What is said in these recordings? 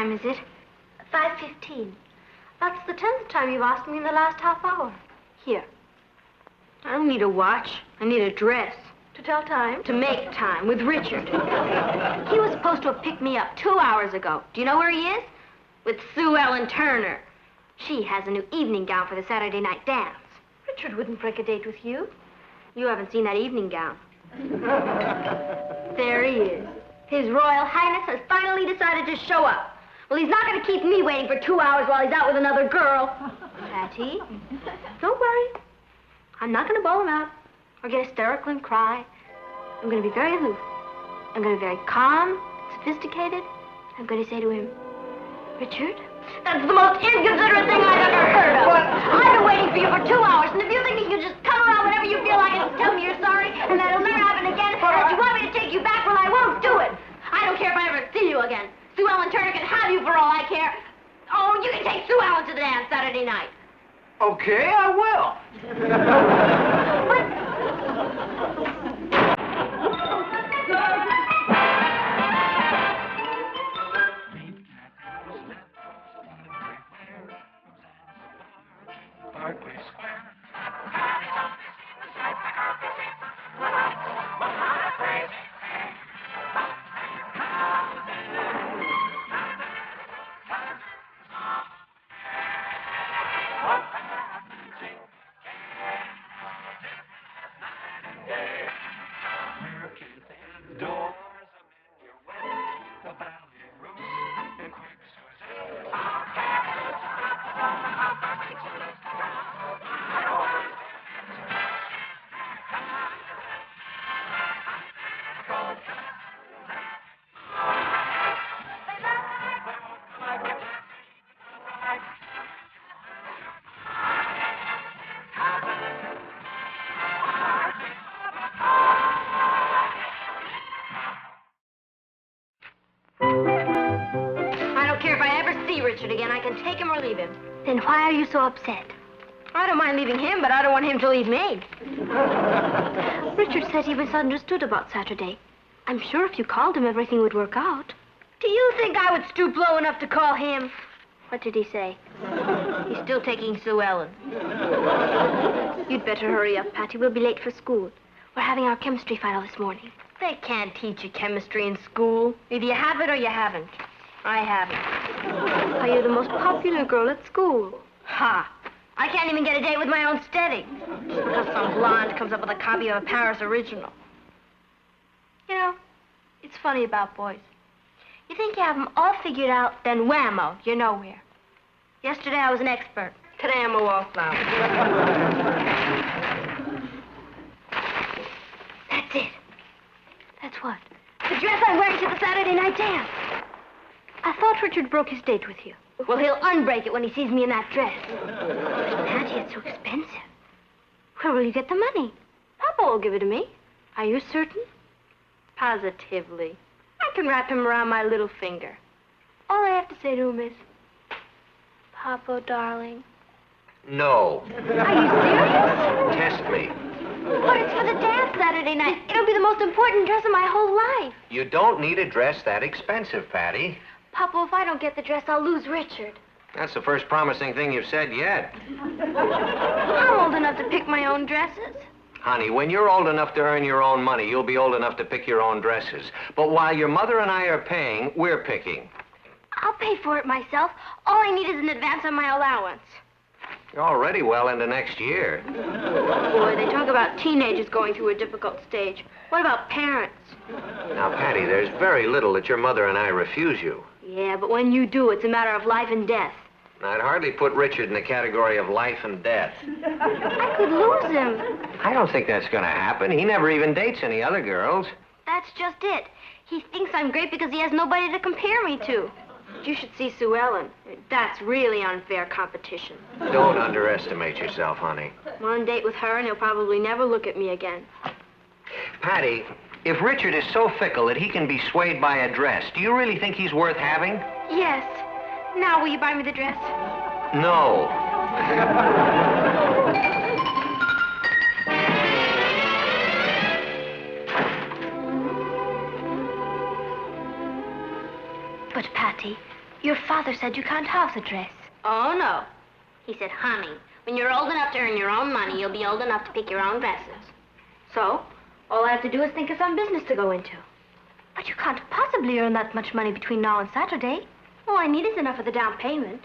time is it? 5:15. That's the 10th time you've asked me in the last half hour. Here. I don't need a watch. I need a dress. To tell time? To make time with Richard. He was supposed to have picked me up 2 hours ago. Do you know where he is? With Sue Ellen Turner. She has a new evening gown for the Saturday night dance. Richard wouldn't break a date with you. You haven't seen that evening gown. There he is. His Royal Highness has finally decided to show up. Well, he's not going to keep me waiting for 2 hours while he's out with another girl. Patty, don't worry. I'm not going to bawl him out or get hysterical and cry. I'm going to be very aloof. I'm going to be very calm, sophisticated. I'm going to say to him, Richard, that's the most inconsiderate thing I've ever heard of. I've been waiting for you for 2 hours, and if you think you can just come around whenever you feel like it and tell me you're sorry, and that it'll never happen again, and that you want me to take you back, well, I won't do it. I don't care if I ever see you again. Sue Ellen Turner can have you for all I care. Oh, you can take Sue Ellen to the dance Saturday night. Okay, I will. Richard again. I can take him or leave him. Then why are you so upset? I don't mind leaving him, but I don't want him to leave me. Richard said he misunderstood about Saturday. I'm sure if you called him, everything would work out. Do you think I would stoop low enough to call him? What did he say? He's still taking Sue Ellen. You'd better hurry up, Patty. We'll be late for school. We're having our chemistry final this morning. They can't teach you chemistry in school. Either you have it or you haven't. I haven't. Are you the most popular girl at school? Ha! I can't even get a date with my own steady. Because some blonde comes up with a copy of a Paris original. You know, it's funny about boys. You think you have them all figured out, then whammo, you're nowhere. Yesterday I was an expert. Today I'm a wallflower. That's it. That's what? The dress I'm wearing to the Saturday night dance. I thought Richard broke his date with you. Well, he'll unbreak it when he sees me in that dress. But, Patty, it's so expensive. Where will you get the money? Papa will give it to me. Are you certain? Positively. I can wrap him around my little finger. All I have to say to him is, Papa, darling. No. Are you serious? Test me. But it's for the dance Saturday night. It'll be the most important dress of my whole life. You don't need a dress that expensive, Patty. Papa, if I don't get the dress, I'll lose Richard. That's the first promising thing you've said yet. I'm old enough to pick my own dresses. Honey, when you're old enough to earn your own money, you'll be old enough to pick your own dresses. But while your mother and I are paying, we're picking. I'll pay for it myself. All I need is an advance on my allowance. You're already well into next year. Boy, they talk about teenagers going through a difficult stage. What about parents? Now, Patty, there's very little that your mother and I refuse you. Yeah, but when you do, it's a matter of life and death. I'd hardly put Richard in the category of life and death. I could lose him. I don't think that's going to happen. He never even dates any other girls. That's just it. He thinks I'm great because he has nobody to compare me to. You should see Sue Ellen. That's really unfair competition. Don't underestimate yourself, honey. One date with her and he'll probably never look at me again. Patty, if Richard is so fickle that he can be swayed by a dress, do you really think he's worth having? Yes. Now, will you buy me the dress? No. But, Patty, Your father said you can't house a dress. Oh, no. He said, honey, when you're old enough to earn your own money, you'll be old enough to pick your own dresses. So, all I have to do is think of some business to go into. But you can't possibly earn that much money between now and Saturday. All I need is enough of the down payment.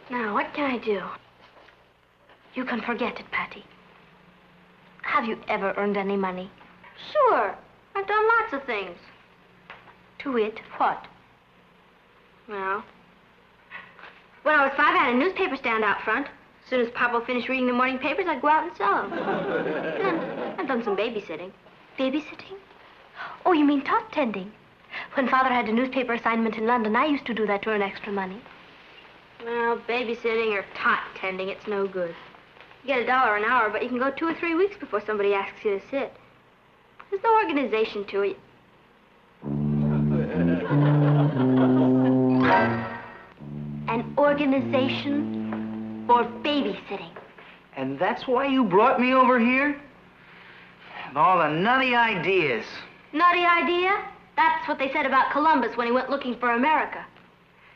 Now, what can I do? You can forget it, Patty. Have you ever earned any money? Sure. I've done lots of things. To wit, what? Well, when I was 5, I had a newspaper stand out front. As soon as Papa finished reading the morning papers, I'd go out and sell them. And I've done some babysitting. Babysitting? Oh, you mean tot tending? When Father had a newspaper assignment in London, I used to do that to earn extra money. Well, babysitting or tot tending, it's no good. You get $1 an hour, but you can go 2 or 3 weeks before somebody asks you to sit. There's no organization to it. An organization for babysitting. And that's why you brought me over here? With all the nutty ideas. Nutty idea? That's what they said about Columbus when he went looking for America.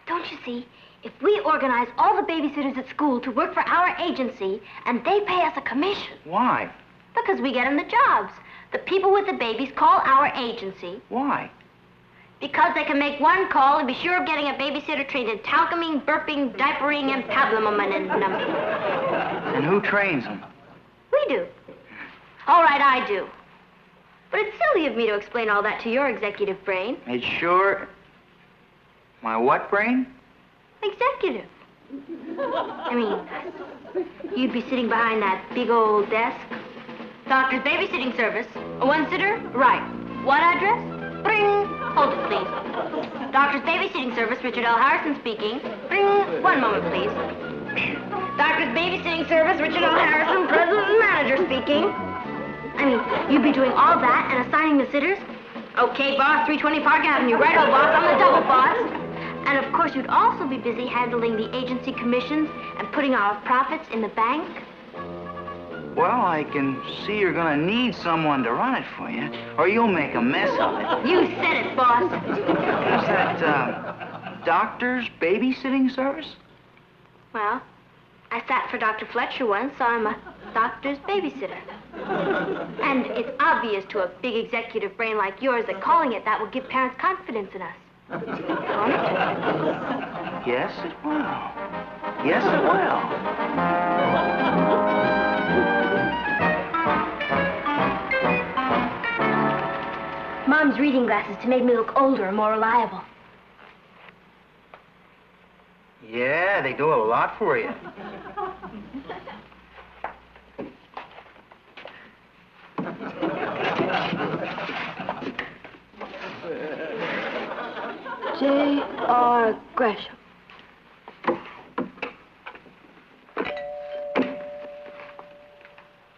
Don't you see? If we organize all the babysitters at school to work for our agency, and they pay us a commission. Why? Because we get them the jobs. The people with the babies call our agency. Why? Because they can make one call and be sure of getting a babysitter trained in talcuming, burping, diapering, and pabluming. And who trains them? We do. All right, I do. But it's silly of me to explain all that to your executive brain. It's sure... My what brain? Executive. I mean, you'd be sitting behind that big old desk. Doctor's babysitting service. A one-sitter? Right. What address? Bring. Hold it, please. Doctor's babysitting service, Richard L. Harrison speaking. Bring. 1 moment, please. Doctor's babysitting service, Richard L. Harrison, president and manager speaking. I mean, you'd be doing all that and assigning the sitters? Okay, boss, 320 Park Avenue. Right, old boss, I'm the double boss. And of course, you'd also be busy handling the agency commissions and putting our profits in the bank. Well, I can see you're gonna need someone to run it for you, or you'll make a mess of it. You said it, boss. Is that, doctor's babysitting service? Well, I sat for Dr. Fletcher once, so I'm a doctor's babysitter. And it's obvious to a big executive brain like yours that calling it that will give parents confidence in us. Won't it? Yes, it will. Yes, it will. Mom's reading glasses to make me look older and more reliable. Yeah, they do a lot for you. J.R. Gresham.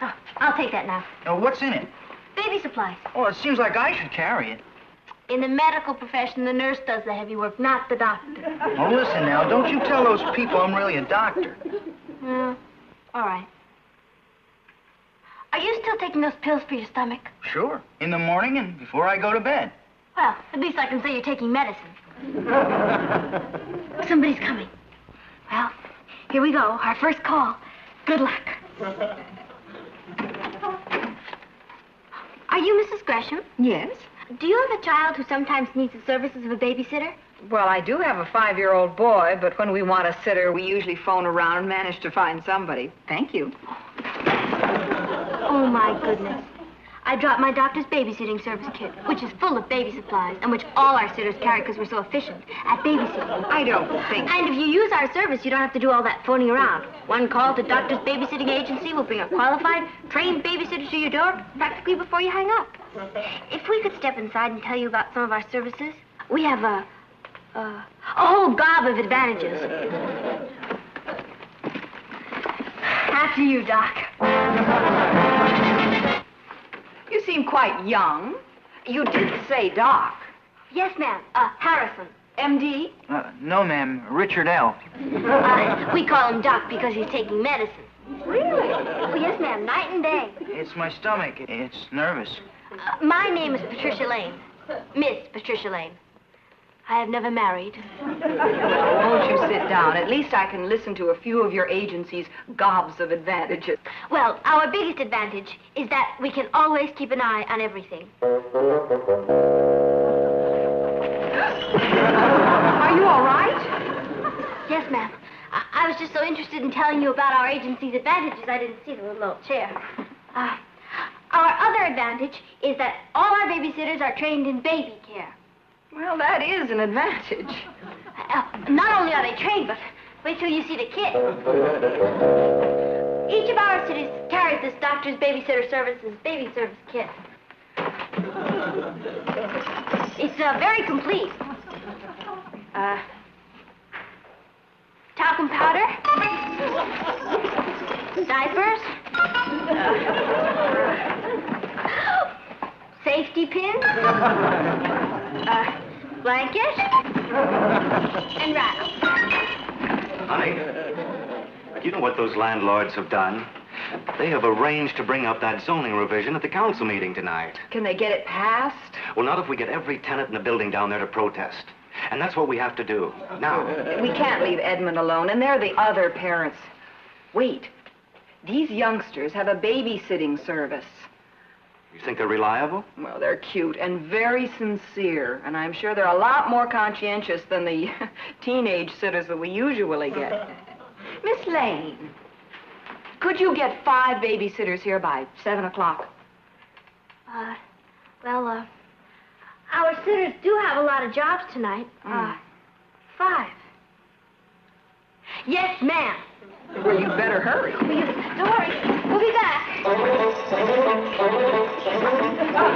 Oh, I'll take that now. Now, what's in it? Baby supplies. Oh, it seems like I should carry it. In the medical profession, the nurse does the heavy work, not the doctor. Oh, listen now, don't you tell those people I'm really a doctor. Well, all right. Are you still taking those pills for your stomach? Sure. In the morning and before I go to bed. Well, at least I can say you're taking medicine. Somebody's coming. Well, here we go. Our first call. Good luck. Are you Mrs. Gresham? Yes? Do you have a child who sometimes needs the services of a babysitter? Well, I do have a 5-year-old boy, but when we want a sitter, we usually phone around and manage to find somebody. Thank you. Oh, my goodness. I dropped my doctor's babysitting service kit, which is full of baby supplies, and which all our sitters carry because we're so efficient at babysitting. I don't think... And if you use our service, you don't have to do all that phoning around. One call to Doctor's Babysitting Agency will bring a qualified, trained babysitter to your door practically before you hang up. If we could step inside and tell you about some of our services, we have a whole gob of advantages. After you, Doc. You seem quite young. You didn't say Doc. Yes, ma'am. Harrison. M.D.? No, ma'am. Richard L. We call him Doc because he's taking medicine. Really? Oh, yes, ma'am. Night and day. It's my stomach. It's nervous. My name is Patricia Lane. Miss Patricia Lane. I have never married. Well, won't you sit down? At least I can listen to a few of your agency's gobs of advantages. Well, our biggest advantage is that we can always keep an eye on everything. Are you all right? Yes, ma'am. I was just so interested in telling you about our agency's advantages, I didn't see the little old chair. Our other advantage is that all our babysitters are trained in baby care. Well, that is an advantage. Not only are they trained, but wait till you see the kit. Each of our cities carries this doctor's babysitter services baby service kit. It's very complete. Talcum powder, diapers, safety pins, blanket, and rattle. Honey, do you know what those landlords have done? They have arranged to bring up that zoning revision at the council meeting tonight. Can they get it passed? Well, not if we get every tenant in the building down there to protest. And that's what we have to do. Now. We can't leave Edmund alone, and they're the other parents. Wait. These youngsters have a babysitting service. You think they're reliable? Well, they're cute and very sincere, and I'm sure they're a lot more conscientious than the teenage sitters that we usually get. Miss Lane, could you get 5 babysitters here by 7 o'clock? Well, our sitters do have a lot of jobs tonight. 5. Yes, ma'am. Well, you better hurry. Don't worry. We'll be back.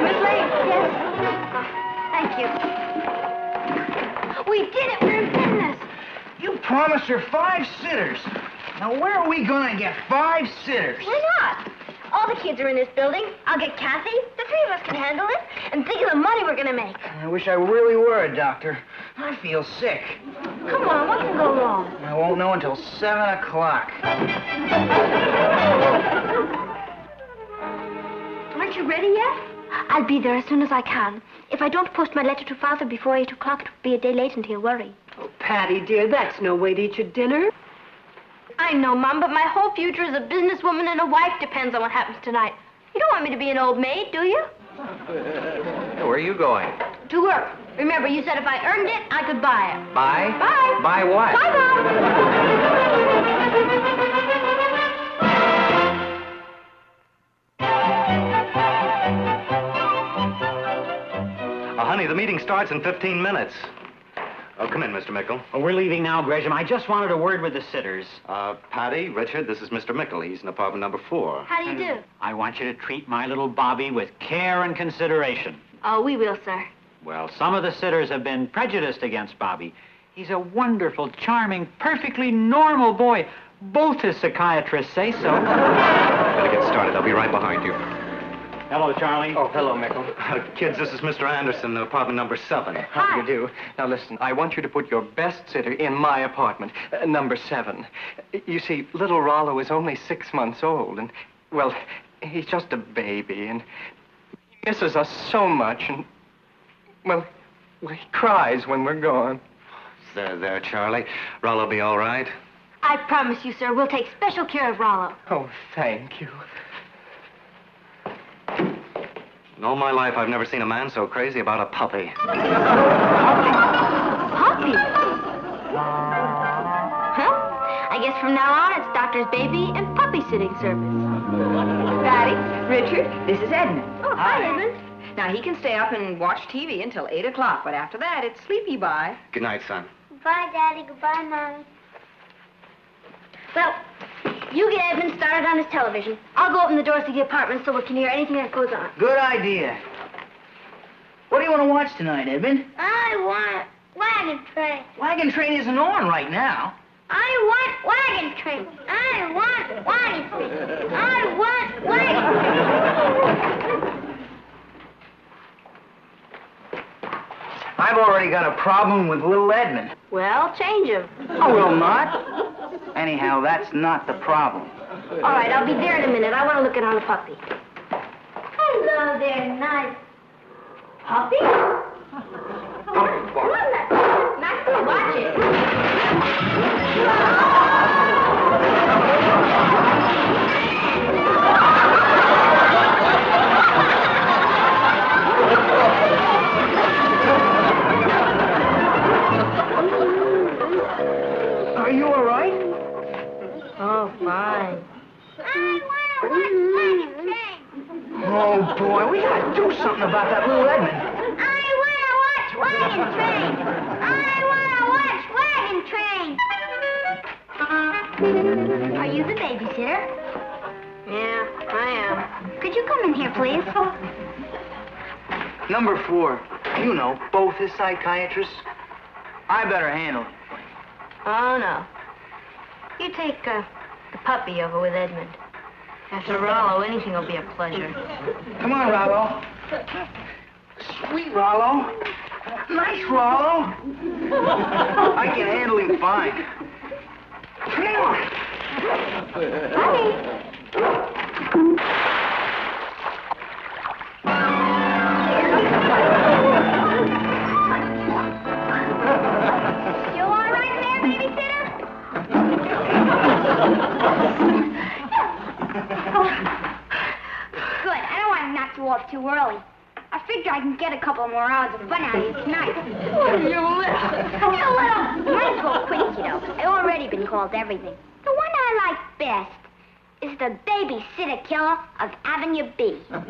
Miss Lane. Yes? Thank you. We did it. We're in business. You promised her 5 sitters. Now, where are we going to get 5 sitters? Why not? All the kids are in this building. I'll get Kathy. The 3 of us can handle it. And think of the money we're going to make. I wish I really were a doctor. I feel sick. Come on, what can go wrong? I won't know until 7 o'clock. Aren't you ready yet? I'll be there as soon as I can. If I don't post my letter to Father before 8 o'clock, it'll be a day late and he'll worry. Oh, Patty, dear, that's no way to eat your dinner. I know, Mom, but my whole future as a businesswoman and a wife depends on what happens tonight. You don't want me to be an old maid, do you? Hey, where are you going? To work. Remember, you said if I earned it, I could buy it. Buy? Bye. Buy what? Bye, Mom. Honey, the meeting starts in 15 minutes. Oh, come in, Mr. Mickle. Well, we're leaving now, Gresham. I just wanted a word with the sitters. Patty, Richard, this is Mr. Mickle. He's in apartment number 4. How do you do? I want you to treat my little Bobby with care and consideration. Oh, we will, sir. Well, some of the sitters have been prejudiced against Bobby. He's a wonderful, charming, perfectly normal boy. Both his psychiatrists say so. Better get started. I'll be right behind you. Hello, Charlie. Oh, hello, Mickle. Kids, this is Mr. Anderson, apartment number 7. How do you do? Now, listen, I want you to put your best sitter in my apartment, number 7. You see, little Rollo is only 6 months old, and, well, he's just a baby, and he misses us so much, and, well, he cries when we're gone. There, Charlie. Rollo be all right? I promise you, sir, we'll take special care of Rollo. Oh, thank you. In all my life, I've never seen a man so crazy about a puppy. Puppy? Well, I guess from now on, it's Doctor's baby and puppy sitting service. Patty, Richard, this is Edmund. Oh, hi, Edmund. Now, he can stay up and watch TV until 8 o'clock, but after that, it's sleepy bye. Good night, son. Goodbye, Daddy. Goodbye, Mommy. Well, you get Edmund started on his television. I'll go open the doors to the apartment so we can hear anything that goes on. Good idea. What do you want to watch tonight, Edmund? I want Wagon Train. Wagon Train isn't on right now. I want Wagon Train. I want Wagon Train. I want Wagon Train. I've already got a problem with little Edmund. Well, change him. I will not. Anyhow, that's not the problem. All right, I'll be there in a minute. I want to look at our puppy. Hello there, nice puppy. Come on, Are you all right? Oh, fine. Oh, boy, we gotta do something about that little Edmund. Wagon train! I want to watch Wagon Train! Are you the babysitter? Yeah, I am. Could you come in here, please? Number 4. You know, both his psychiatrists. I better handle it. Oh, no. You take the puppy over with Edmund. After Rollo, anything will be a pleasure. Come on, Rollo. Sweet Rollo. Nice Rollo. I can handle him fine. Come on. You all right there, babysitter? Good. I don't want to knock you off too early. I figure I can get a couple more hours of fun out of you tonight. Oh, you little. You little. Might as well quit, you know. I've already been called everything. The one I like best is the babysitter killer of Avenue B. That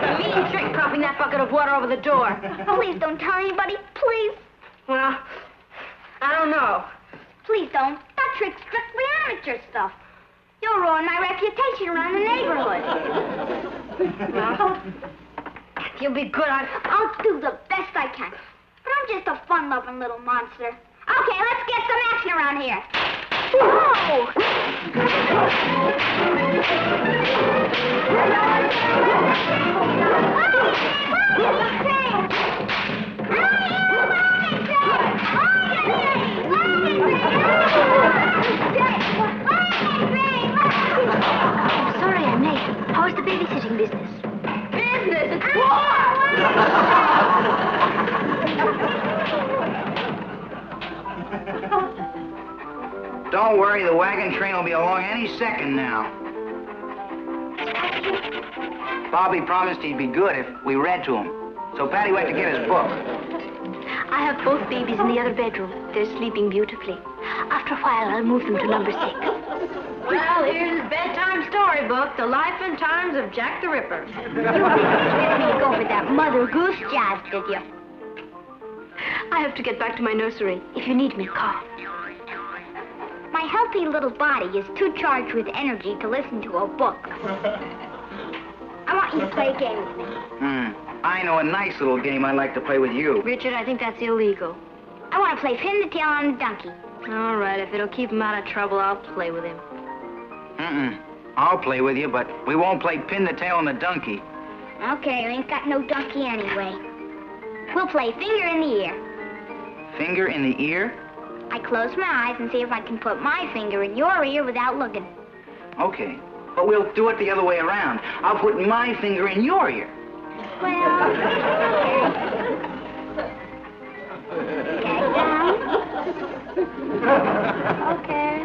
was a mean trick, dropping that bucket of water over the door. Please don't tell anybody, please. Well, I don't know. Please don't. That trick's strictly amateur stuff. You'll ruin my reputation around the neighborhood. Well, you'll be good on... I'll do the best I can. But I'm just a fun-loving little monster. Okay, let's get some action around here. Whoa! Sorry I'm late. How is the babysitting business? Business? It's war! Don't worry, the wagon train will be along any second now. Bobby promised he'd be good if we read to him. So Patty went to get his book. I have both babies in the other bedroom. They're sleeping beautifully. After a while, I'll move them to number 6. Well, here's his bedtime storybook, The Life and Times of Jack the Ripper. You didn't expect me to go for that Mother Goose jazz, did you? I have to get back to my nursery. If you need me, call. My healthy little body is too charged with energy to listen to a book. I want you to play a game with me. I know a nice little game I'd like to play with you. Richard, I think that's illegal. I want to play pin the tail on the donkey. All right, if it'll keep him out of trouble, I'll play with him. I'll play with you, but we won't play pin the tail on the donkey. Okay, you ain't got no donkey anyway. We'll play finger in the ear. Finger in the ear? I close my eyes and see if I can put my finger in your ear without looking. Okay, but we'll do it the other way around. I'll put my finger in your ear. Well, okay.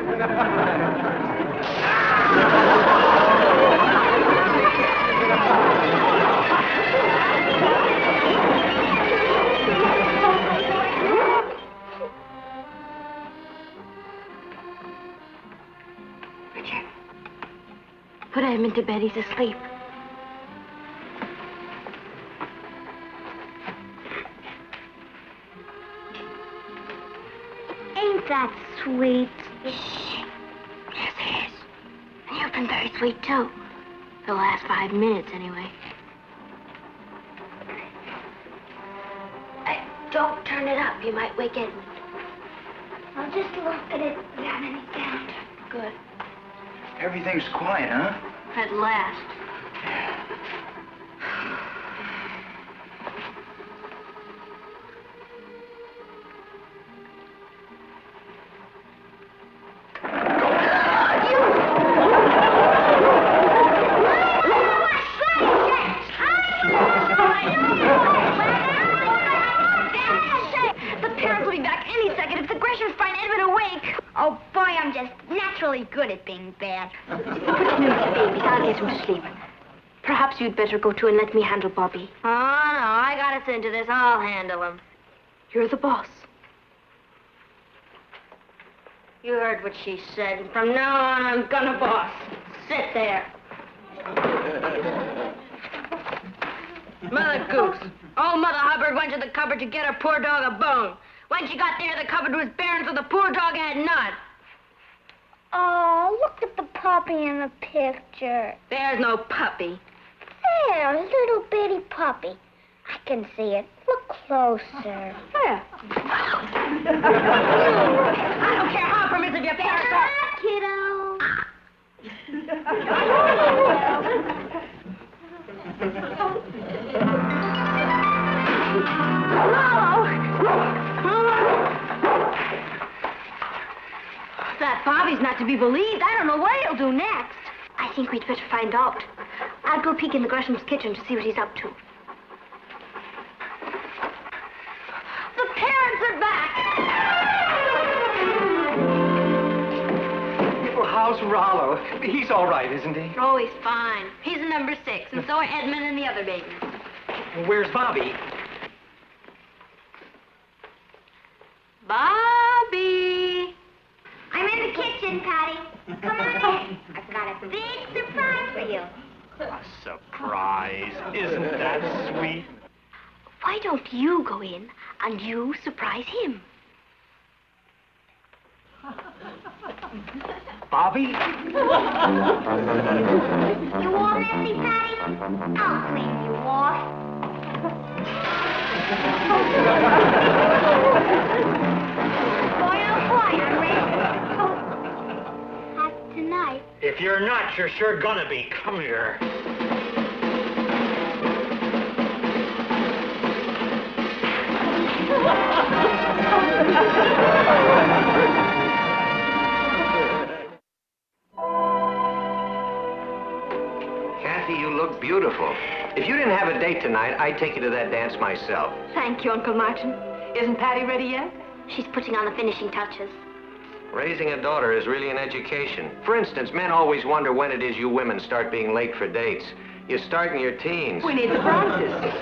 Richard, put Edmund to bed. He's asleep. Ain't that sweet? Shh. Yes, it is. And you've been very sweet, too. For the last 5 minutes, anyway. Don't turn it up. You might wake Edmund. I'll just look at it without any sound. Good. Everything's quiet, huh? At last. really good at being bad. Put him in with the babies. I'll get him to sleep. Perhaps you'd better go too and let me handle Bobby. Oh, no, I got us into this. I'll handle him. You're the boss. You heard what she said. From now on, I'm gonna boss. Sit there. Mother Goose. Old Mother Hubbard went to the cupboard to get her poor dog a bone. When she got there, the cupboard was bare, so the poor dog had none. Oh, look at the puppy in the picture. There's no puppy. There, a little bitty puppy. I can see it. Look closer. Where? I don't care how permissive your parents are. That Bobby's not to be believed. I don't know what he'll do next. I think we'd better find out. I'll go peek in the Gresham's kitchen to see what he's up to. The parents are back. Well, how's Rollo? He's all right, isn't he? Oh, he's fine. He's a number 6, and so are Edmund and the other babies. Where's Bobby? Bobby! I'm in the kitchen, Patty. Come on in. I've got a big surprise for you. A surprise. Isn't that sweet? Why don't you go in and you surprise him? Bobby? You all messy, Patty? I'll clean you off. Boy, oh boy, I'm ready. Not tonight. If you're not, you're sure gonna be. Come here. Kathy, you look beautiful. If you didn't have a date tonight, I'd take you to that dance myself. Thank you, Uncle Martin. Isn't Patty ready yet? She's putting on the finishing touches. Raising a daughter is really an education. For instance, men always wonder when it is you women start being late for dates. You start in your teens. We need to practice.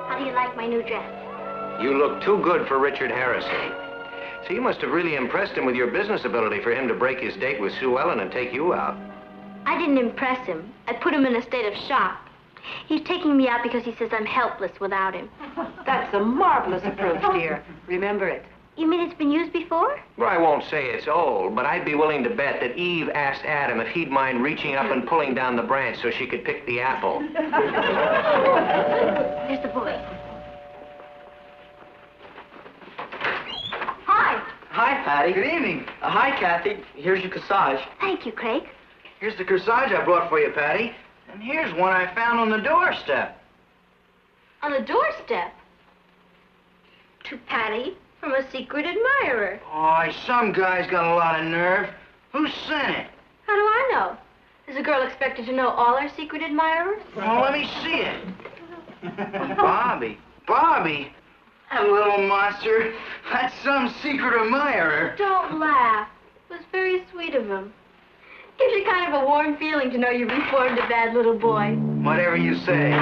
How do you like my new dress? You look too good for Richard Harrison. So you must have really impressed him with your business ability for him to break his date with Sue Ellen and take you out. I didn't impress him. I put him in a state of shock. He's taking me out because he says I'm helpless without him. That's a marvelous approach, dear. Remember it. You mean it's been used before? Well, I won't say it's old, but I'd be willing to bet that Eve asked Adam if he'd mind reaching up and pulling down the branch so she could pick the apple. There's the boy. Hi. Hi, Patty. Good evening. Hi, Kathy. Here's your corsage. Thank you, Craig. Here's the corsage I brought for you, Patty. And here's one I found on the doorstep. On the doorstep. To Patty from a secret admirer. Oh, some guy's got a lot of nerve. Who sent it? How do I know? Is a girl expected to know all our secret admirers? Well, let me see it. Bobby. Bobby? That little monster. That's some secret admirer. Don't laugh. It was very sweet of him. Gives you kind of a warm feeling to know you reformed a bad little boy. Whatever you say.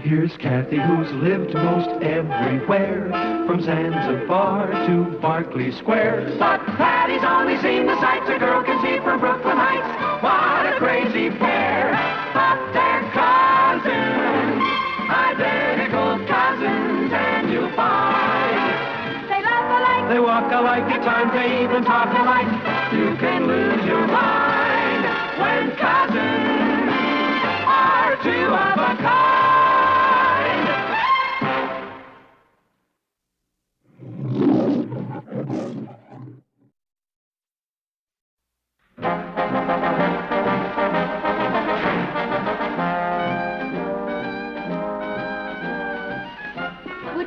Here's Kathy, who's lived most everywhere, from Zanzibar to Berkeley Square. But Patty's only seen the sights a girl can see from Brooklyn Heights. What a crazy pair! But they're cousins, identical cousins, and you'll find They laugh alike. they walk alike, at times they even talk alike. You can lose your mind when cousins are two of a kind.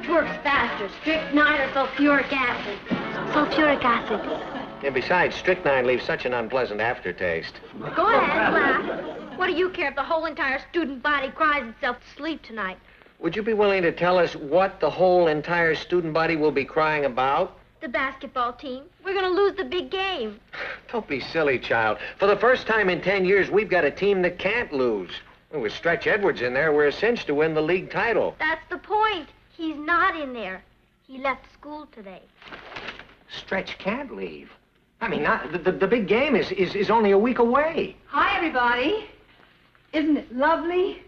Which works faster, strychnine or sulfuric acid? Sulfuric acid. And besides, strychnine leaves such an unpleasant aftertaste. Go ahead, laugh. What do you care if the whole entire student body cries itself to sleep tonight? Would you be willing to tell us what the whole entire student body will be crying about? The basketball team. We're going to lose the big game. Don't be silly, child. For the first time in 10 years, we've got a team that can't lose. With Stretch Edwards in there, we're a cinch to win the league title. That's the point. He's not in there. He left school today. Stretch can't leave. I mean, the big game is only a week away. Hi, everybody. Isn't it lovely?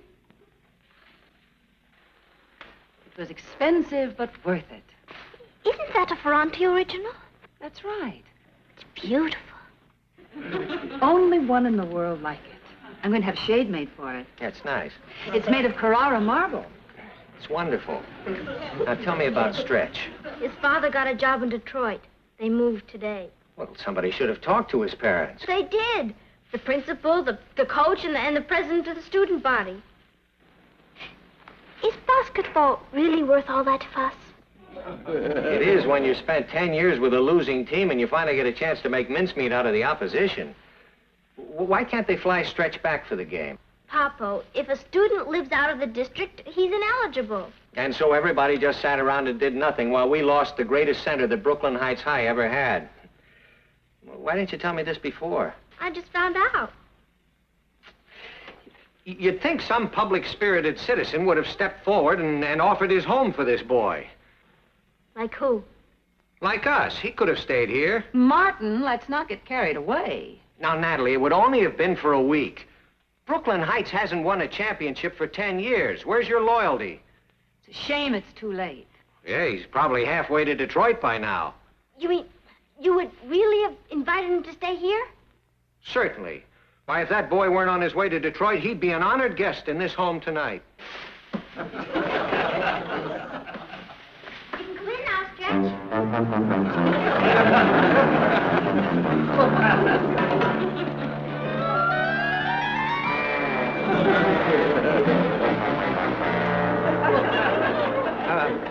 It was expensive, but worth it. Isn't that a Ferranti original? That's right. It's beautiful. Only one in the world like it. I'm going to have shade made for it. That's nice. It's made of Carrara marble. It's wonderful. Now, tell me about Stretch. His father got a job in Detroit. They moved today. Well, somebody should have talked to his parents. They did. The principal, the coach, and the president of the student body. Is basketball really worth all that fuss? It is when you spent 10 years with a losing team and you finally get a chance to make mincemeat out of the opposition. Why can't they fly Stretch back for the game? Papo, if a student lives out of the district, he's ineligible. And so everybody just sat around and did nothing while we lost the greatest center that Brooklyn Heights High ever had. Why didn't you tell me this before? I just found out. You'd think some public-spirited citizen would have stepped forward and offered his home for this boy. Like who? Like us. He could have stayed here. Martin, let's not get carried away. Now, Natalie, it would only have been for a week. Brooklyn Heights hasn't won a championship for 10 years. Where's your loyalty? It's a shame it's too late. Yeah, he's probably halfway to Detroit by now. You mean you would really have invited him to stay here? Certainly. Why, if that boy weren't on his way to Detroit, he'd be an honored guest in this home tonight. You can come in now, Stretch.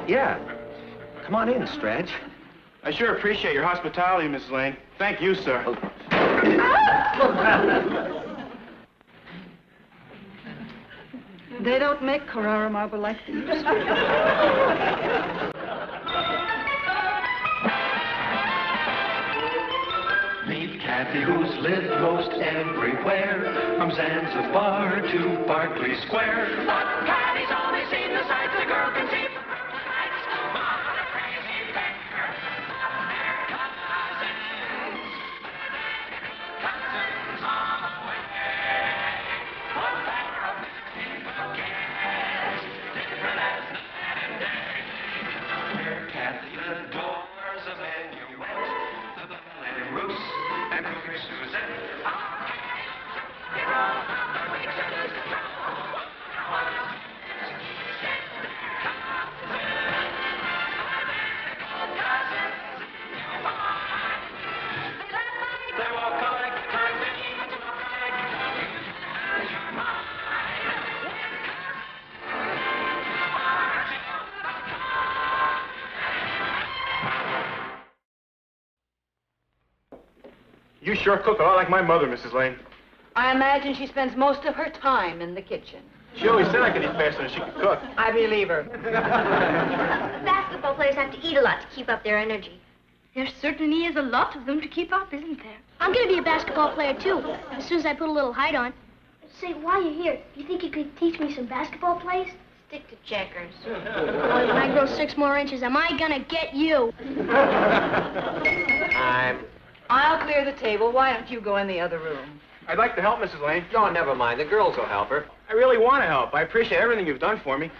Yeah. Come on in, Stretch. I sure appreciate your hospitality, Miss Lane. Thank you, sir. They don't make Carrara marble like these. Meet Kathy, who's lived most everywhere, from Zanzibar to Berkeley Square. But Kathy's only seen the sights a girl can see from Brooklyn Heights. What a crazy pair of their cousins. Cousins on the way. A pair of mystical kids, different as night and day. Where Kathy adores a minuet, the ballet Russe and Cougar Suzette. You sure cook a lot like my mother, Mrs. Lane. I imagine she spends most of her time in the kitchen. She always said I could eat faster than she could cook. I believe her. Basketball players have to eat a lot to keep up their energy. There certainly is a lot of them to keep up, isn't there? I'm going to be a basketball player, too, as soon as I put a little height on. Say, while you're here, you think you could teach me some basketball plays? Stick to checkers. Boy, when I grow 6 more inches, am I going to get you? I'll clear the table. Why don't you go in the other room? I'd like to help, Mrs. Lane. No, never mind. The girls will help her. I really want to help. I appreciate everything you've done for me.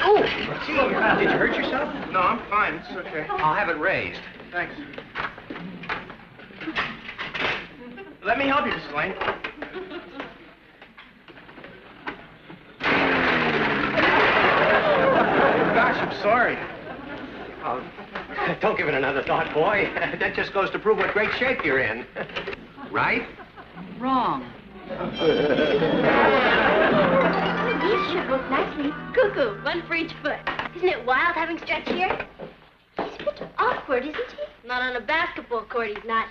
Oh, gee, did you hurt yourself? No, I'm fine. It's okay. I'll have it raised. Thanks. Let me help you, Mrs. Lane. Gosh, I'm sorry. Oh, don't give it another thought, boy. That just goes to prove what great shape you're in. Right? Wrong. These should work nicely. Cuckoo, one for each foot. Isn't it wild having Stretch here? He's a bit awkward, isn't he? Not on a basketball court, he's not.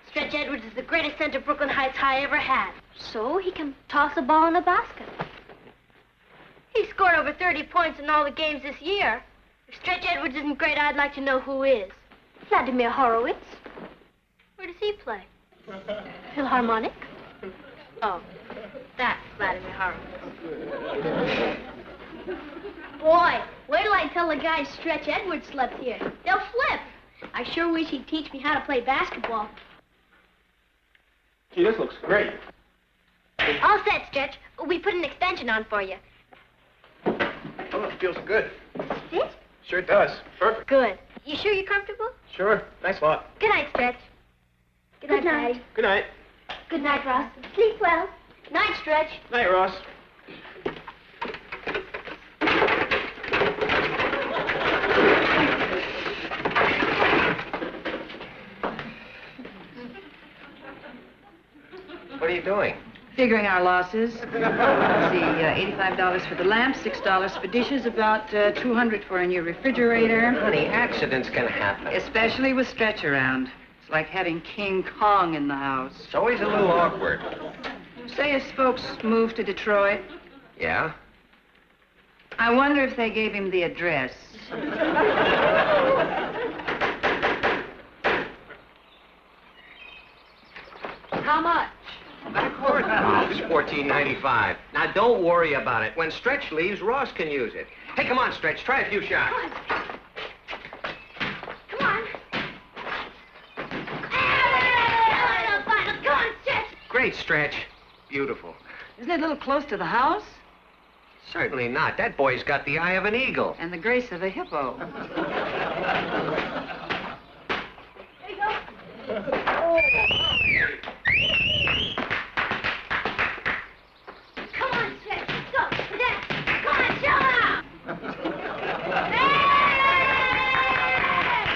Stretch Edwards is the greatest center Brooklyn Heights High ever had. So he can toss a ball in a basket. He scored over 30 points in all the games this year. If Stretch Edwards isn't great, I'd like to know who is. Vladimir Horowitz. Where does he play? Philharmonic. Oh, that's Vladimir Horowitz. Boy, wait till I tell the guys Stretch Edwards slept here. They'll flip. I sure wish he'd teach me how to play basketball. Gee, this looks great. All set, Stretch. We put an extension on for you. Oh, it feels good. Sit? Sure does. Perfect. Good. You sure you're comfortable? Sure. Thanks a lot. Good night, Stretch. Good night, Daddy. Good night. Good night, Ross. Sleep well. Night, Stretch. Night, Ross. What are you doing? Figuring our losses. Let's see, $85 for the lamp, $6 for dishes, about $200 for a new refrigerator. Honey, accidents can happen. Especially with Stretch around. It's like having King Kong in the house. It's always a little awkward. Say his folks moved to Detroit. Yeah? I wonder if they gave him the address. How much? Oh, it's $14.95. Now, don't worry about it. When Stretch leaves, Ross can use it. Hey, come on, Stretch. Try a few shots. Come on. Come on, Stretch. Great Stretch. Beautiful. Isn't it a little close to the house? Certainly not. That boy's got the eye of an eagle. And the grace of a hippo. There you go. Come on, Stretch. Let's go. Come on, show out.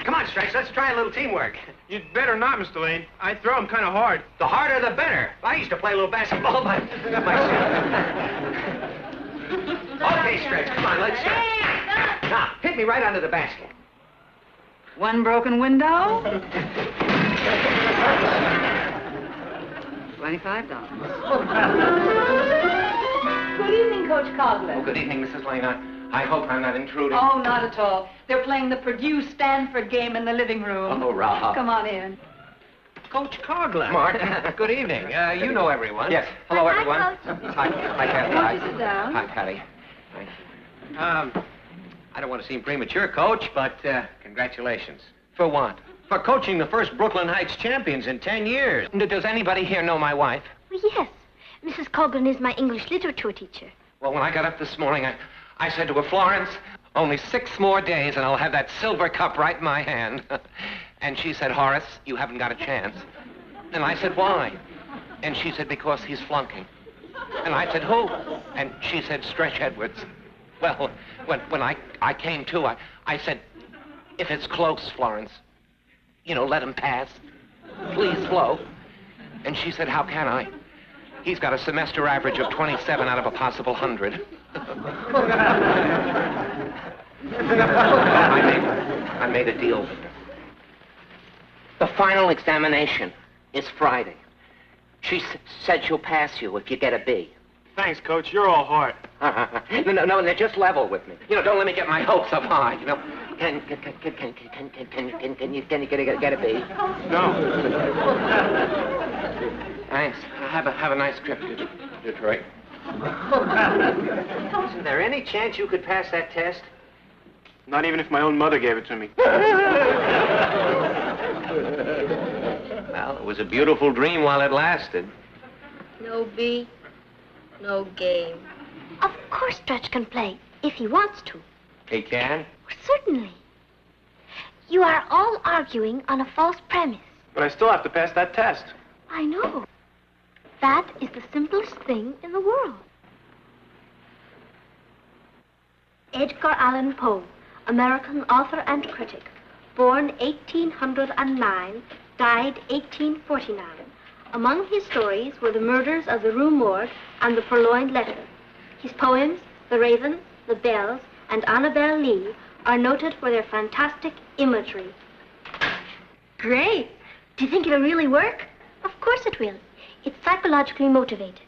Come on, Stretch. Let's try a little teamwork. You'd better not, Mr. Lane. I throw him kind of hard. The harder, the better. I used to play a little basketball myself. Okay, Stretch. Come on, let's start. Now, hit me right under the basket. One broken window. $25. Good evening, Coach Cogler. Oh, good evening, Mrs. Lane. I hope I'm not intruding. Oh, not at all. They're playing the Purdue-Stanford game in the living room. Oh, Rob. Come on in. Coach Cogler. Mark. Good evening. You know everyone. Yes. Hello, everyone. Hi, Coach. Hi, Kathy. Won't you sit down? Hi, Patty. Thank you. I don't want to seem premature, Coach, but congratulations. For what? For coaching the first Brooklyn Heights champions in 10 years. Does anybody here know my wife? Well, yes. Mrs. Colburn is my English literature teacher. Well, when I got up this morning, I said to her, Florence, only 6 more days and I'll have that silver cup right in my hand. And she said, Horace, you haven't got a chance. And I said, why? And she said, because he's flunking. And I said, who? And she said, Stretch Edwards. Well, when I came to, I said, if it's close, Florence, let him pass. Please, Flo. And she said, how can I? He's got a semester average of 27 out of a possible 100. I made a deal with her. The final examination is Friday. She said she'll pass you if you get a B. Thanks, Coach. You're all heart. No, just level with me. Don't let me get my hopes up high. Can you get a B? No. Thanks. Have a nice trip to Detroit. Isn't there any chance you could pass that test? Not even if my own mother gave it to me. Well, it was a beautiful dream while it lasted. No B, no game. Of course Stretch can play, if he wants to. He can? Certainly. You are all arguing on a false premise. But I still have to pass that test. I know. That is the simplest thing in the world. Edgar Allan Poe, American author and critic, born 1809, died 1849. Among his stories were the murders of the Rue Morgue and the Purloined Letter. His poems, The Raven, The Bells, and Annabel Lee, are noted for their fantastic imagery. Great! Do you think it'll really work? Of course it will. It's psychologically motivated.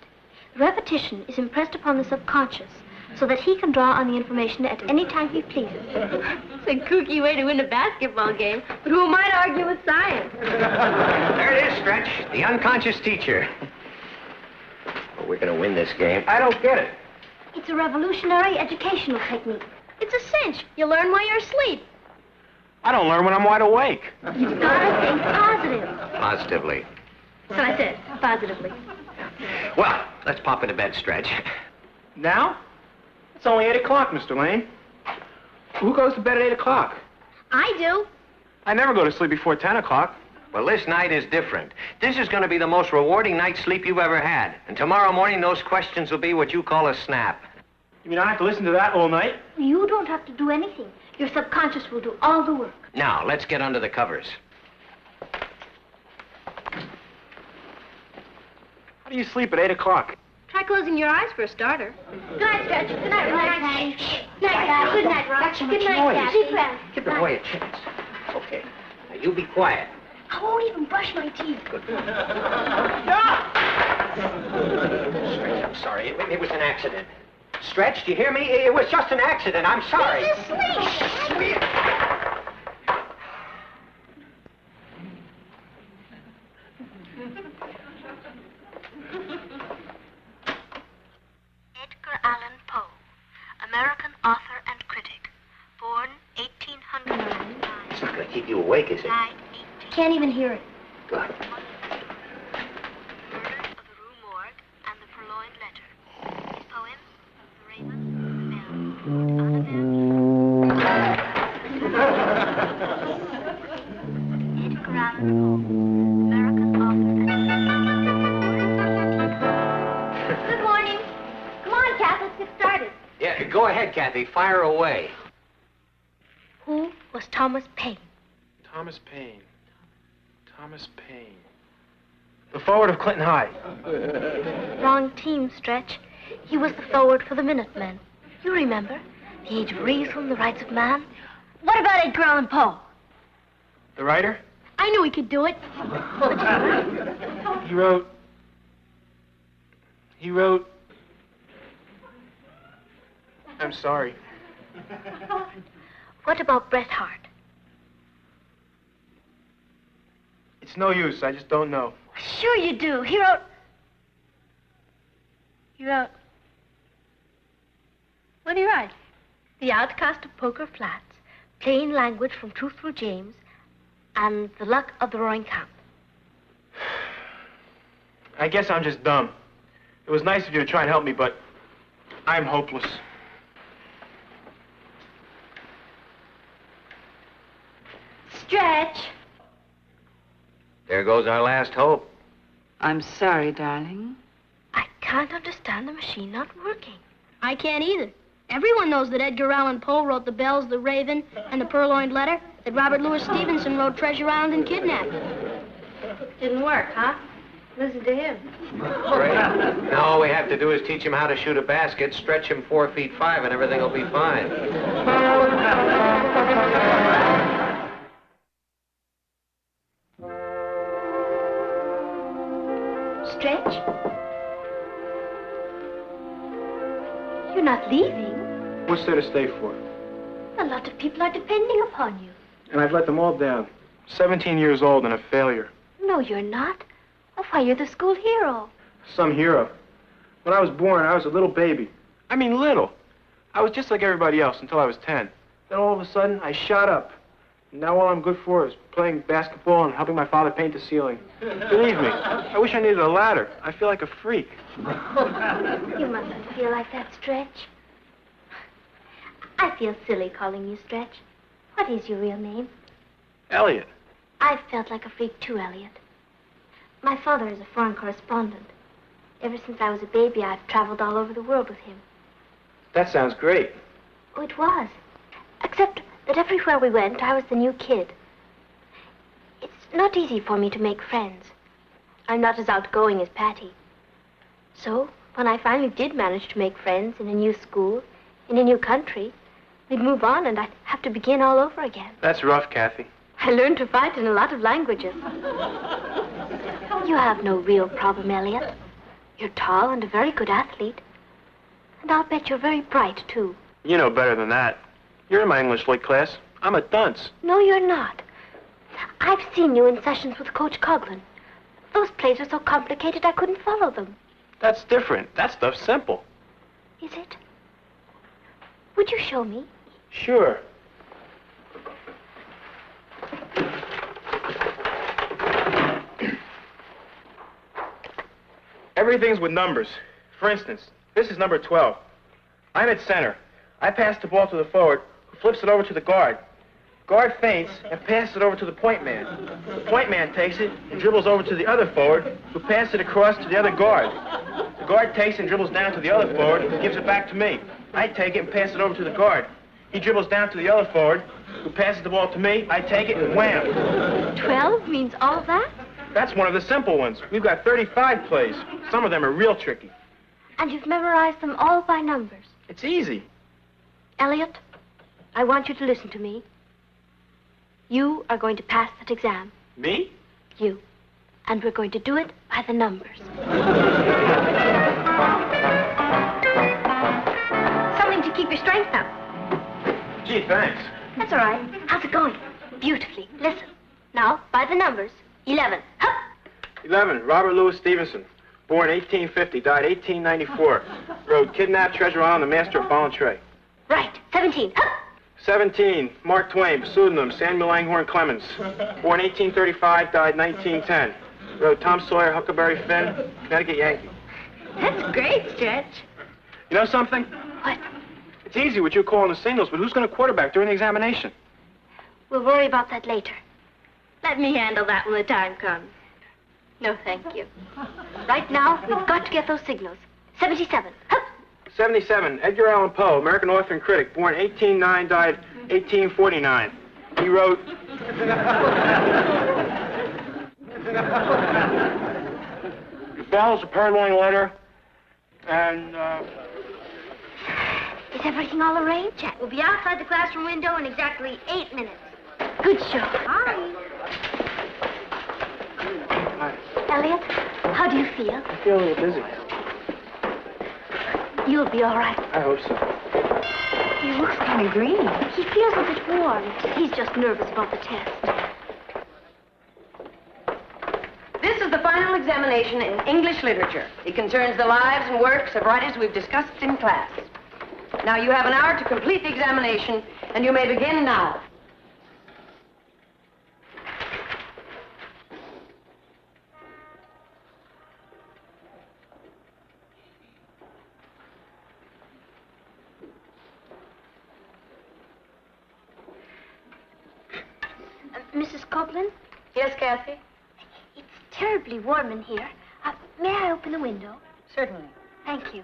Repetition is impressed upon the subconscious so that he can draw on the information at any time he pleases. It's a kooky way to win a basketball game, but who might argue with science? There it is, Stretch. The unconscious teacher. Well, we're going to win this game. I don't get it. It's a revolutionary educational technique. It's a cinch. You learn while you're asleep. I don't learn when I'm wide awake. You've got to think positive. Positively. So I said, positively. Well, let's pop into bed, Stretch. Now? It's only 8 o'clock, Mr. Lane. Who goes to bed at 8 o'clock? I do. I never go to sleep before 10 o'clock. Well, this night is different. This is going to be the most rewarding night's sleep you've ever had. And tomorrow morning, those questions will be what you call a snap. You mean I have to listen to that all night? You don't have to do anything. Your subconscious will do all the work. Now, let's get under the covers. How do you sleep at 8 o'clock? Try closing your eyes for a starter. Good night, Stretch. Good night, Patty. Good night, Patty. Good night, Rob. Good night, Patty. Deep breath. Give the boy a chance. Okay. Now, you be quiet. I won't even brush my teeth. Good. Stretch, I'm sorry. It was an accident. Stretch, do you hear me? It was just an accident. I'm sorry. He's asleep. Edgar Allan Poe, American author and critic, born 1809. It's not going to keep you awake, is it? Can't even hear it. Good. Murders of the Rue Morgue and the Purloined Letter. His poems, The Raven, The Bells, Edgar Allan Poe, American author and... Good morning. Come on, Kath, let's get started. Yeah, go ahead, Kathy. Fire away. Who was Thomas Paine? Thomas Paine. Thomas Paine. The forward of Clinton High. Wrong team, Stretch. He was the forward for the Minutemen. You remember? The Age of Reason, the Rights of Man. What about Edgar Allan Poe? The writer? I knew he could do it. He wrote... I'm sorry. What about Bret Hart? It's no use. I just don't know. Sure you do. He wrote... What did he write? The Outcast of Poker Flats, Plain Language from Truthful James, and The Luck of the Roaring Camp. I guess I'm just dumb. It was nice of you to try and help me, but I'm hopeless. Stretch. There goes our last hope. I'm sorry, darling. I can't understand the machine not working. I can't either. Everyone knows that Edgar Allan Poe wrote The Bells, The Raven, and The Purloined Letter, that Robert Louis Stevenson wrote Treasure Island and Kidnapped. Didn't work, huh? Listen to him. Great. Now all we have to do is teach him how to shoot a basket, stretch him 4 feet 5, and everything will be fine. Stretch? You're not leaving. What's there to stay for? A lot of people are depending upon you. And I've let them all down. 17 years old and a failure. No, you're not. Oh, why, you're the school hero. Some hero. When I was born, I was a little baby. I mean, little. I was just like everybody else until I was 10. Then all of a sudden, I shot up. And now all I'm good for is playing basketball and helping my father paint the ceiling. Believe me, I wish I needed a ladder. I feel like a freak. You mustn't feel like that, Stretch. I feel silly calling you Stretch. What is your real name? Elliot. I've felt like a freak too, Elliot. My father is a foreign correspondent. Ever since I was a baby, I've traveled all over the world with him. That sounds great. Oh, it was. Except that everywhere we went, I was the new kid. It's not easy for me to make friends. I'm not as outgoing as Patty. So, when I finally did manage to make friends in a new school, in a new country, we'd move on and I'd have to begin all over again. That's rough, Kathy. I learned to fight in a lot of languages. You have no real problem, Elliot. You're tall and a very good athlete. And I'll bet you're very bright, too. You know better than that. You're in my English lit class. I'm a dunce. No, you're not. I've seen you in sessions with Coach Coughlin. Those plays are so complicated I couldn't follow them. That's different. That stuff's simple. Is it? Would you show me? Sure. Everything's with numbers. For instance, this is number 12. I'm at center. I pass the ball to the forward, who flips it over to the guard. Guard feints and passes it over to the point man. The point man takes it and dribbles over to the other forward, who passes it across to the other guard. The guard takes and dribbles down to the other forward and gives it back to me. I take it and pass it over to the guard. He dribbles down to the other forward, who passes the ball to me. I take it and wham. 12 means all that? That's one of the simple ones. We've got 35 plays. Some of them are real tricky. And you've memorized them all by numbers. It's easy. Elliot, I want you to listen to me. You are going to pass that exam. Me? You. And we're going to do it by the numbers. Something to keep your strength up. Gee, thanks. That's all right. How's it going? Beautifully. Listen. Now, by the numbers. 11. Hup! 11, Robert Louis Stevenson. Born 1850, died 1894. Rode Kidnapped Treasure Island, the Master of Ball and Tray. Right. 17. Hup! 17, Mark Twain, pseudonym Samuel Langhorne Clemens. Born 1835, died 1910. Rode Tom Sawyer, Huckleberry Finn, Connecticut Yankee. That's great, Stretch. You know something? What? It's easy with you calling the singles, but who's going to quarterback during the examination? We'll worry about that later. Let me handle that when the time comes. No, thank you. Right now, we've got to get those signals. 77. Hup! 77, Edgar Allan Poe, American author and critic. Born 1809, died 1849. He wrote... Bells, a purloined letter, and, Is everything all arranged? Jack will be outside the classroom window in exactly 8 minutes. Good show. Hi. Hi. Elliot, how do you feel? I feel a little dizzy. You'll be all right. I hope so. He looks kind of green. He feels a bit warm. He's just nervous about the test. This is the final examination in English literature. It concerns the lives and works of writers we've discussed in class. Now, you have an hour to complete the examination, and you may begin now. Mrs. Coughlin? Yes, Kathy? It's terribly warm in here. May I open the window? Certainly. Thank you.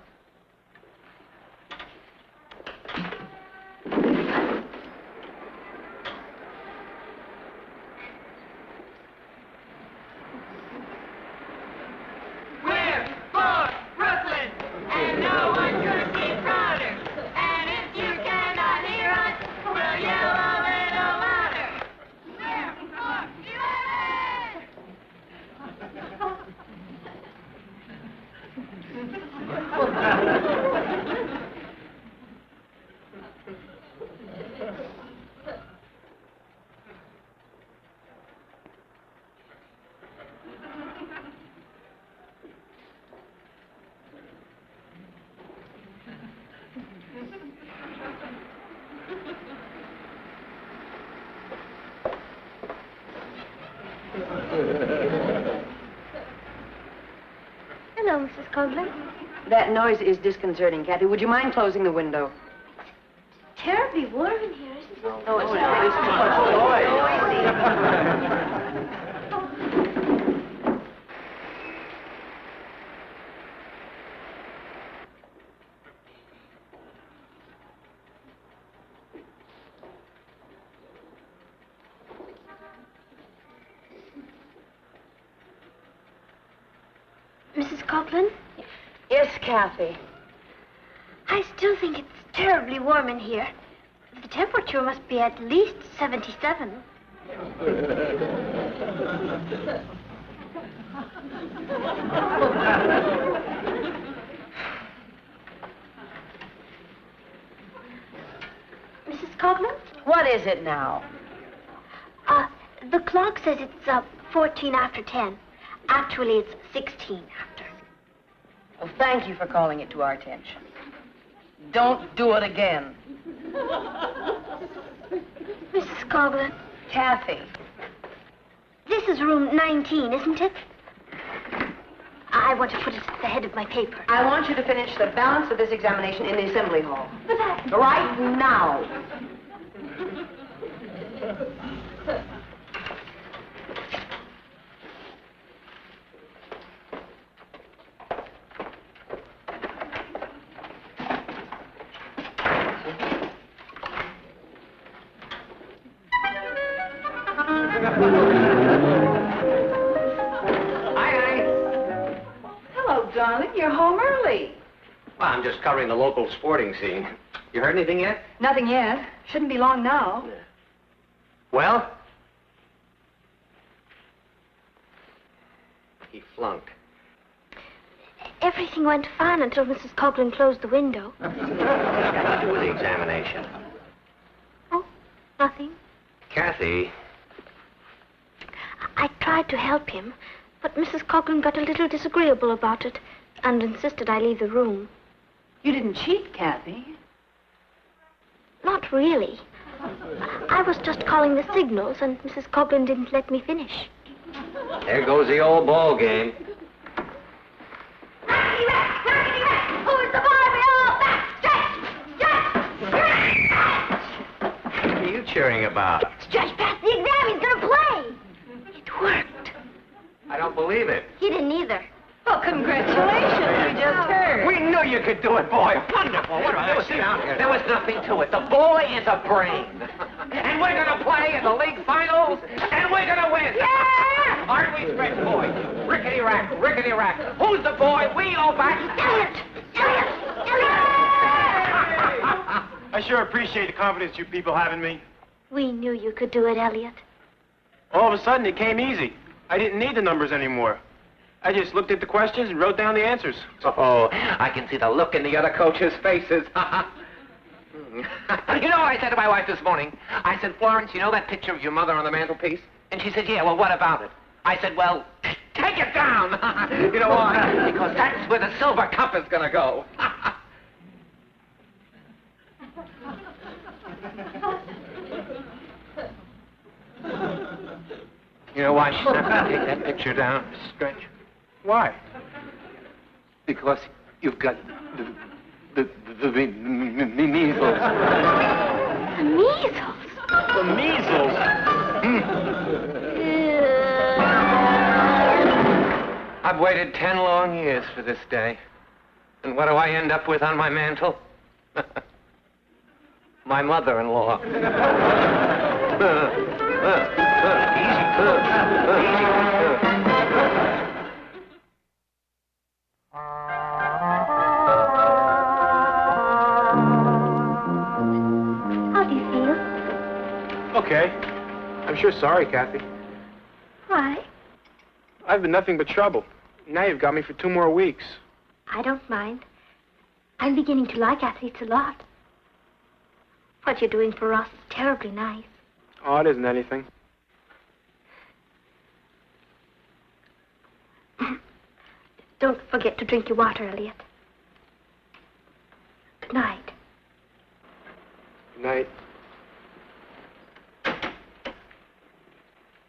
We're for Brooklyn, and no one could be prouder. And if you cannot hear us, we'll yell a little louder. We're for 11! Hello, Mrs. Coughlin. That noise is disconcerting, Kathy. Would you mind closing the window? Terribly warm in here, isn't it? Oh, it's Coughlin? Yes, Kathy. I still think it's terribly warm in here. The temperature must be at least 77. Mrs. Coughlin? What is it now? The clock says it's 14 after 10. Actually, it's 16 after. Well, thank you for calling it to our attention. Don't do it again. Mrs. Coughlin, Kathy. this is room 19, isn't it? I want to put it at the head of my paper. I want you to finish the balance of this examination in the assembly hall. But I... Right now. Hello, darling. You're home early. Well, I'm just covering the local sporting scene. You heard anything yet? Nothing yet. Shouldn't be long now. Well? He flunked. Everything went fine until Mrs. Coughlin closed the window. What's got to do with the examination? Oh, nothing. Kathy. I tried to help him, but Mrs. Coughlin got a little disagreeable about it and insisted I leave the room. You didn't cheat, Kathy. Not really. I was just calling the signals, and Mrs. Coughlin didn't let me finish. There goes the old ball game. Who's the boy? We all back! Stretch! What are you cheering about? Stretch past the exam. He's gonna play. It worked. I don't believe it. He didn't either. Well, congratulations. We just heard. We knew you could do it, boy. Wonderful. What about this? There was nothing to it. The boy is a brain. And we're going to play in the league finals, and we're going to win. Yeah! Aren't we, Stretch boy? Rickety-rack, rickety-rack. Who's the boy? We all back. Elliot! I sure appreciate the confidence you people have in me. We knew you could do it, Elliot. All of a sudden, it came easy. I didn't need the numbers anymore. I just looked at the questions and wrote down the answers. Oh, I can see the look in the other coaches' faces. You know what I said to my wife this morning? I said, Florence, you know that picture of your mother on the mantelpiece? And she said, yeah, well, what about it? I said, well, take it down. You know why? Because that's where the silver cup is going to go. You know why she's not going to take that picture down, Stretch? Why? Because you've got the measles. The measles? The measles? I've waited 10 long years for this day. And what do I end up with on my mantle? My mother-in-law. How do you feel? Okay. I'm sure sorry, Kathy. Why? I've been nothing but trouble. Now you've got me for 2 more weeks. I don't mind. I'm beginning to like athletes a lot. What you're doing for us is terribly nice. Oh, it isn't anything. Don't forget to drink your water, Elliot. Good night. Good night.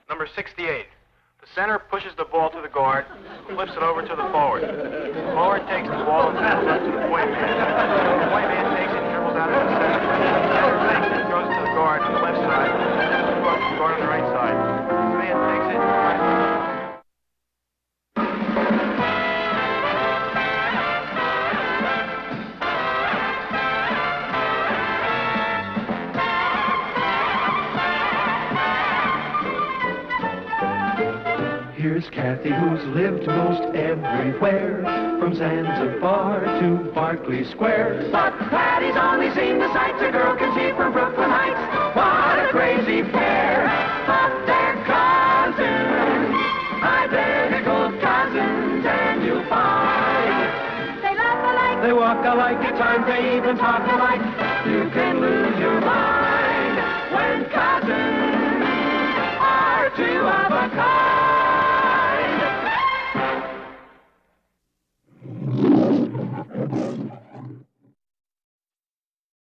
Number 68. The center pushes the ball to the guard, flips it over to the forward. The forward takes the ball and throws it to the point man. The point man takes it and dribbles out of the center. The center takes it and throws it to the guard on the left side. The guard on the right side. The man takes it and Here's Kathy, who's lived most everywhere, from Zanzibar to Berkeley Square. But Patty's only seen the sights a girl can see from Brooklyn Heights. What a crazy pair! But they're cousins, identical cousins, and you'll find they laugh alike, they walk alike, at times they even talk alike. You can lose your mind.